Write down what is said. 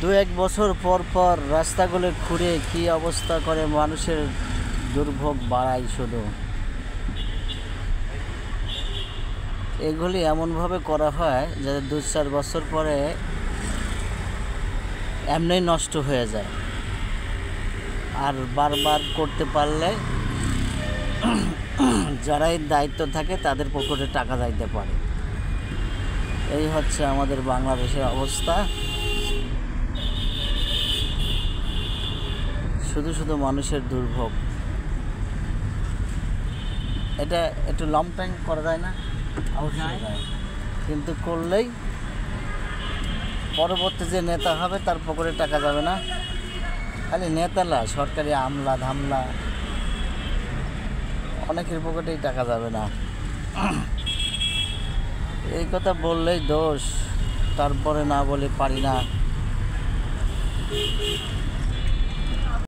দু এক বছর পর পর রাস্তাগুলো খুঁড়ে কি অবস্থা করে, মানুষের দুর্ভোগ বাড়ায় শুধু। এগুলি এমনভাবে করা হয় যাতে 2-4 বছর পরে এমনি নষ্ট হয়ে যায়, আর বারবার করতে পারলে যারাই দায়িত্ব থাকে তাদের পকেটে টাকা যাইতে পারে। এই হচ্ছে আমাদের বাংলাদেশের অবস্থা। শুধু শুধু মানুষের দুর্ভোগ। এটা একটু লং টাইম করা যায় না? অবশ্যই যায়, কিন্তু করলেই পরবর্তী যে নেতা হবে তার পকেটে টাকা যাবে না। খালি নেতা না, সরকারি আমলা ধামলা অনেকের পকেটেই টাকা যাবে না। এই কথা বললেই দোষ, তারপরে না বলে পারি না।